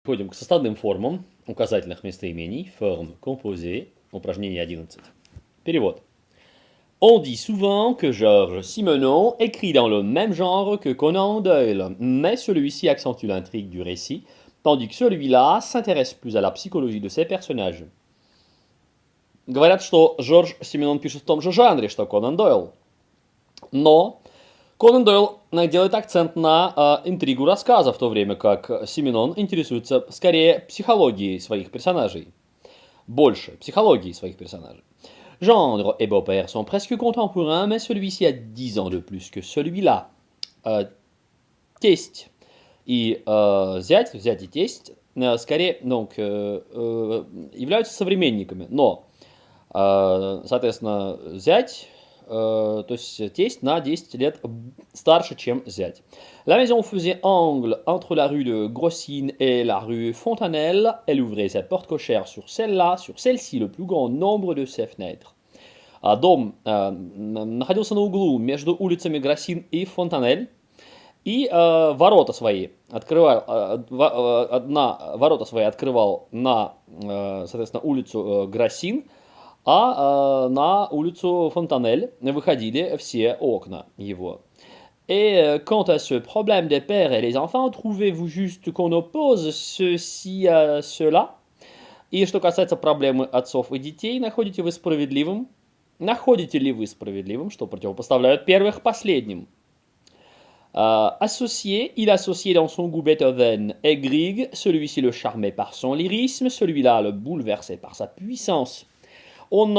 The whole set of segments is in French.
Переходим к составным формам указательных местоимений, форм composées, упражнение 11. Перевод. On dit souvent que Georges Simenon écrit dans le même genre que Conan Doyle, mais celui-ci accentue l'intrigue du récit, tandis que celui-là s'intéresse plus à la psychologie de ses personnages. Говорят, что Жорж Сименон пишет в том же жанре, что Конан Дойл. Но Конан Дойл делает акцент на интригу рассказа, в то время как Сименон интересуется скорее психологией своих персонажей. Больше психологией своих персонажей. Gendre et beau-père sont presque contemporains, mais celui-ci a 10 ans de plus que celui-là. Тесть и зять и тесть, скорее, donc, являются современниками, но, соответственно, зять, то есть тесть на 10 лет старше, чем зять. La maison faisait angle entre la rue de Grossine et la rue Fontanelle. Elle ouvrait sa porte cochère sur celle-là, sur celle-ci le plus grand nombre de ses fenêtres. Дом находился на углу между улицами Гроссин и Фонтанель, и ворота свои открывал на, соответственно, улицу Гроссин, а на улицу Фонтанель выходили все окна его. Et quant à ce problème des pères et les enfants, trouvez-vous juste qu'on oppose ceci à cela? И что касается проблемы отцов и детей, находите ли вы справедливым, что противопоставляют первых последним? Associé, il associait dans son goût Beethoven et Grieg, celui-ci le charmait par son lyrisme, celui-là le bouleversait par sa puissance. Он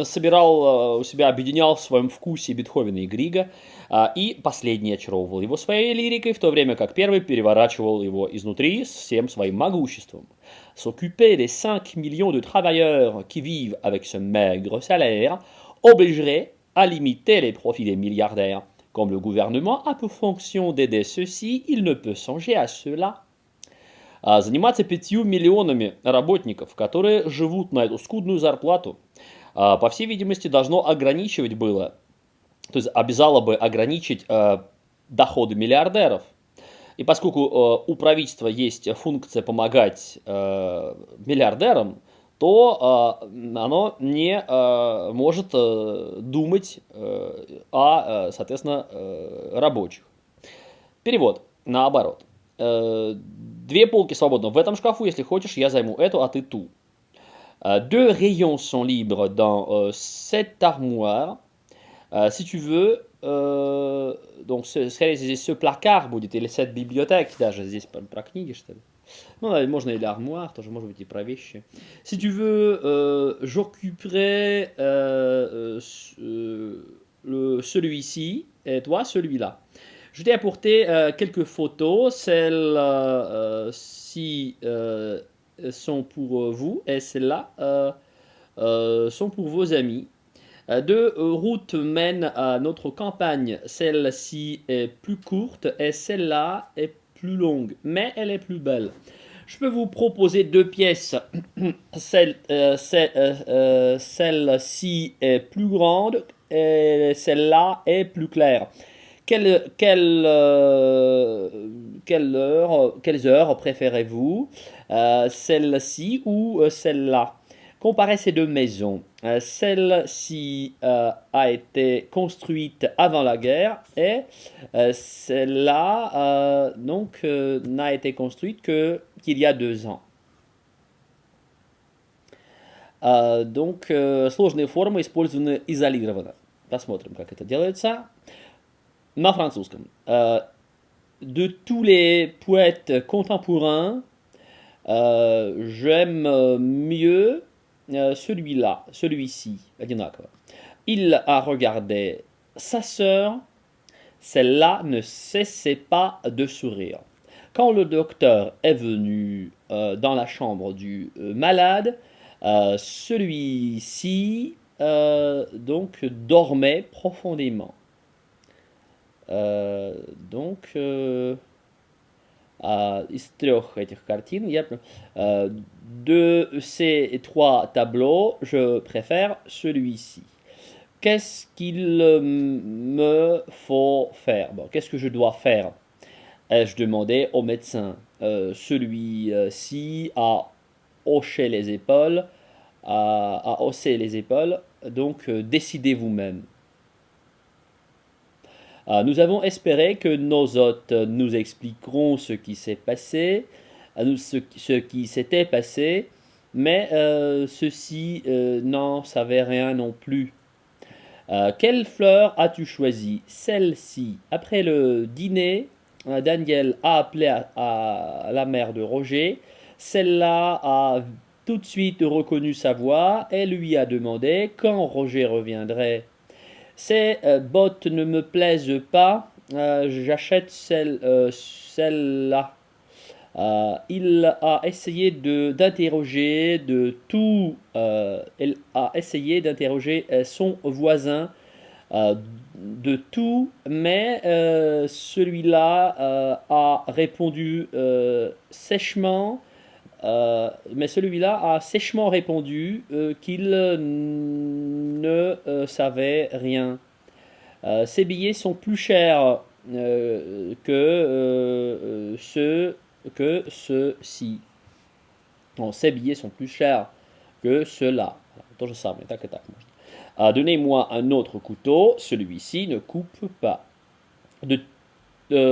собирал у себя, объединял в своем вкусе Бетховена и Грига, и последний очаровывал его своей лирикой, в то время как первый переворачивал его изнутри всем своим могуществом. S'occuper des 5 millions de travailleurs qui vivent avec ce maigre salaire obligerait à limiter les profits des milliardaires. Comme le gouvernement a pour fonction d'aider ceux-ci, il ne peut songer à cela. Заниматься 5 миллионами работников, которые живут на эту скудную зарплату, по всей видимости, должно ограничивать было, то есть обязало бы ограничить доходы миллиардеров. И поскольку у правительства есть функция помогать миллиардерам, то оно не может думать о, соответственно, рабочих. Перевод наоборот. Две полки свободны в этом шкафу, если хочешь, я займу эту, а ты ту. Deux rayons sont libres dans cette armoire. Si tu veux, donc ce placard будет, или cette библиотека, даже здесь про книги, что ли. Ну, можно или армуар, тоже может быть и про вещи. Si tu veux, j'occuperai celui-ci, et toi, celui-là. Je t'ai apporté quelques photos. Celles-ci sont pour vous et celles-là sont pour vos amis. Deux routes mènent à notre campagne. Celle-ci est plus courte et celle-là est plus longue, mais elle est plus belle. Je peux vous proposer deux pièces. Celle-ci est plus grande et celle-là est plus claire. Quelles heures préférez-vous, celle-ci ou celle-là? Comparez ces deux maisons. Celle-ci a été construite avant la guerre et celle-là n'a été construite qu'il y a 2 ans. Сложные формы использованы изолированно. Посмотрим, как это делается. На французском. De tous les poètes contemporains, j'aime mieux celui-là, celui-ci, одинаково. Il a regardé sa sœur, celle-là ne cessait pas de sourire. Quand le docteur est venu dans la chambre du malade, celui-ci dormait profondément. Из трех этих картин de ces trois tableaux, je préfère celui-ci. Qu'est-ce qu'il me faut faire? Bon, qu'est-ce que je dois faire? Ai-je demandé au médecin. celui-ci a hoché les épaules, a haussé les épaules, donc décidez vous-même. Nous avons espéré que nos hôtes nous expliqueront ce qui s'est passé, ce qui s'était passé, mais ceux-ci n'en savaient rien non plus. Quelle fleur as-tu choisi? Celle-ci. Après le dîner, Daniel a appelé à la mère de Roger. Celle-là a tout de suite reconnu sa voix et lui a demandé quand Roger reviendrait. Ces bottes ne me plaisent pas, j'achète celle-là. Il a essayé d'interroger il a essayé d'interroger son voisin de tout, mais celui-là a répondu sèchement. Mais celui-là a sèchement répondu qu'il ne savait rien. Ces billets sont plus chers que ceux-ci. Non, ces billets sont plus chers que ceux-là. Donnez-moi un autre couteau, celui-ci ne coupe pas. De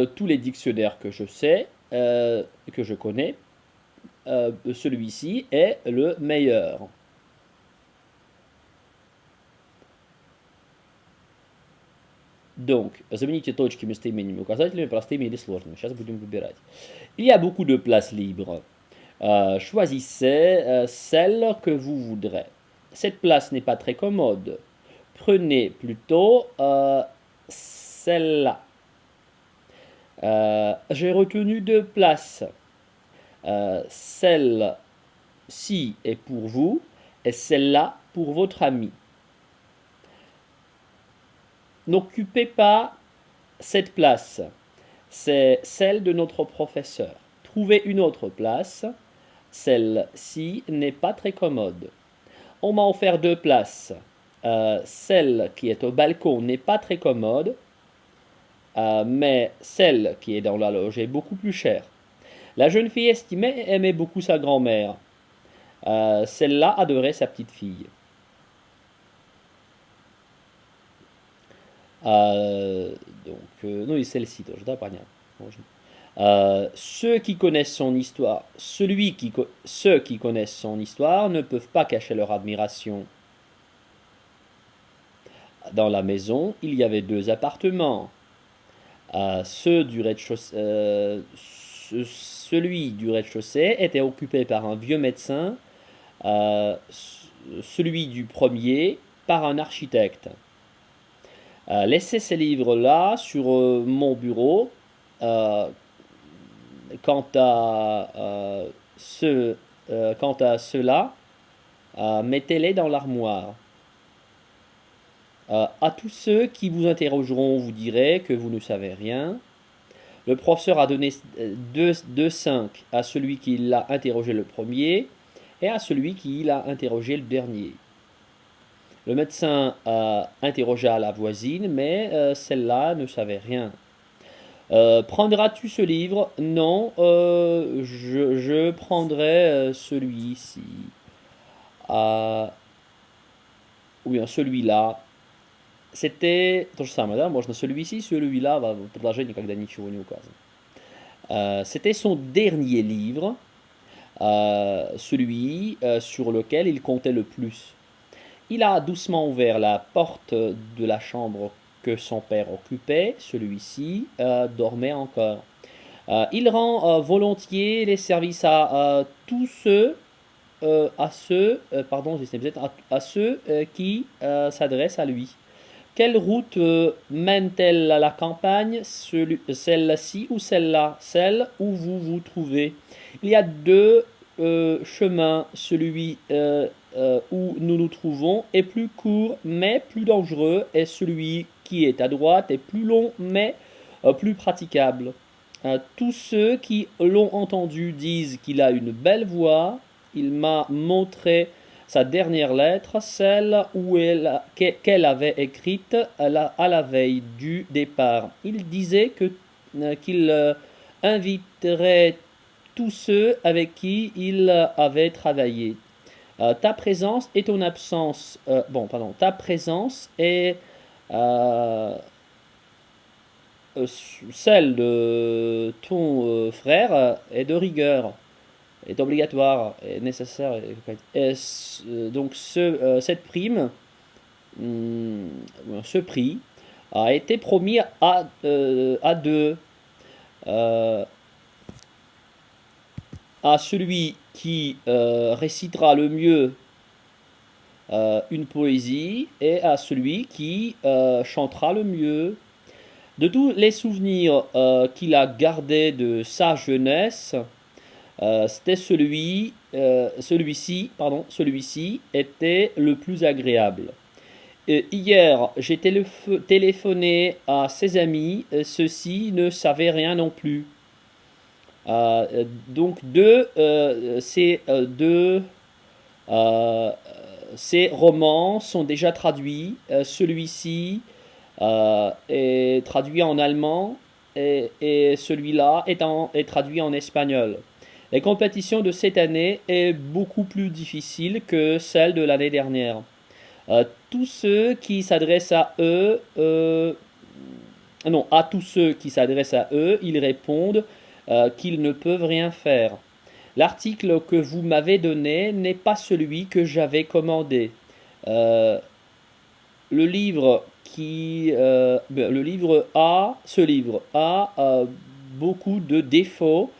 tous les dictionnaires que je sais, que je connais, celui-ci est le meilleur. Donc, замените точки местоимениями указателями, простыми или сложными. Сейчас будем выбирать. Il y a beaucoup de places libres. Choisissez celle que vous voudrez. Cette place n'est pas très commode. Prenez plutôt celle-là. J'ai retenu deux places. Celle-ci est pour vous et celle-là pour votre ami. N'occupez pas cette place. C'est celle de notre professeur. Trouvez une autre place. Celle-ci n'est pas très commode. On m'a offert deux places. Celle qui est au balcon n'est pas très commode, mais celle qui est dans la loge est beaucoup plus chère. La jeune fille estimait et aimait beaucoup sa grand-mère. Celle-là adorait sa petite fille. Ну и celle-ci тоже, да, понятно. Ceux qui connaissent son histoire, ceux qui connaissent son histoire ne peuvent pas cacher leur admiration. Dans la maison, il y avait deux appartements. Celui du rez-de-chaussée était occupé par un vieux médecin, celui du premier par un architecte. Laissez ces livres-là sur mon bureau. Quant à ceux-là, mettez-les dans l'armoire. À tous ceux qui vous interrogeront, vous direz que vous ne savez rien. Le professeur a donné 2,5 à celui qui l'a interrogé le premier et à celui qui l'a interrogé le dernier. Le médecin interrogea la voisine, mais celle-là ne savait rien. Prendras-tu ce livre? Non, je prendrai celui-ci. Ou bien celui-là. C'était то же самое, да? Можно celui-ci, celui-là, в предложении, когда ничего не указано. C'était son dernier livre, celui sur lequel il comptait le plus. Il a doucement ouvert la porte de la chambre que son père occupait. Celui-ci dormait encore. Il rend volontiers les services à tous ceux, à ceux qui s'adressent à lui. Quelle route mène-t-elle à la campagne? Celle-ci ou celle-là? Celle où vous vous trouvez. Il y a deux chemins. Celui où nous nous trouvons est plus court mais plus dangereux, et celui qui est à droite est plus long mais plus praticable. Tous ceux qui l'ont entendu disent qu'il a une belle voix. Il m'a montré sa dernière lettre, celle qu'elle avait écrite à la veille du départ. Il disait qu'il inviterait tous ceux avec qui il avait travaillé. Ta présence et ton absence, ta présence et euh, celle de ton frère est de rigueur, est obligatoire, est nécessaire. Donc cette prime, hum, ce prix a été promis à deux. Euh, à celui qui récitera le mieux une poésie et à celui qui chantera le mieux. De tous les souvenirs qu'il a gardés de sa jeunesse, c'était celui-ci était le plus agréable. Hier, j'ai téléphoné à ses amis, ceux-ci ne savaient rien non plus. Donc euh, ces romans sont déjà traduits. Celui-ci est traduit en allemand et celui-là est traduit en espagnol. La compétition de cette année est beaucoup plus difficile que celle de l'année dernière. Tous ceux qui s'adressent à eux, non, à tous ceux qui s'adressent à eux, ils répondent qu'ils ne peuvent rien faire. L'article que vous m'avez donné n'est pas celui que j'avais commandé. Euh, ce livre a beaucoup de défauts.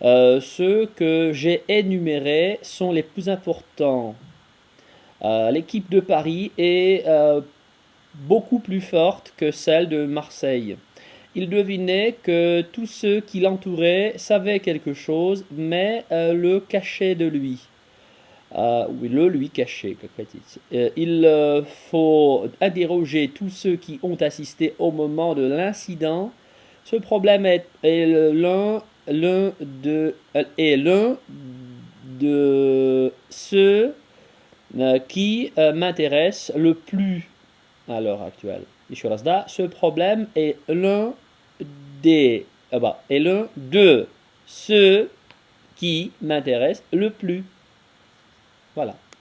Ceux que j'ai énumérés sont les plus importants. L'équipe de Paris est beaucoup plus forte que celle de Marseille. Il devinait que tous ceux qui l'entouraient savaient quelque chose, mais le cachaient de lui. Oui, le lui cachait, il faut interroger tous ceux qui ont assisté au moment de l'incident. Ce problème est l'un de ceux qui m'intéressent le plus à l'heure actuelle. Ce problème est l'un de ceux qui m'intéressent le plus. Voilà.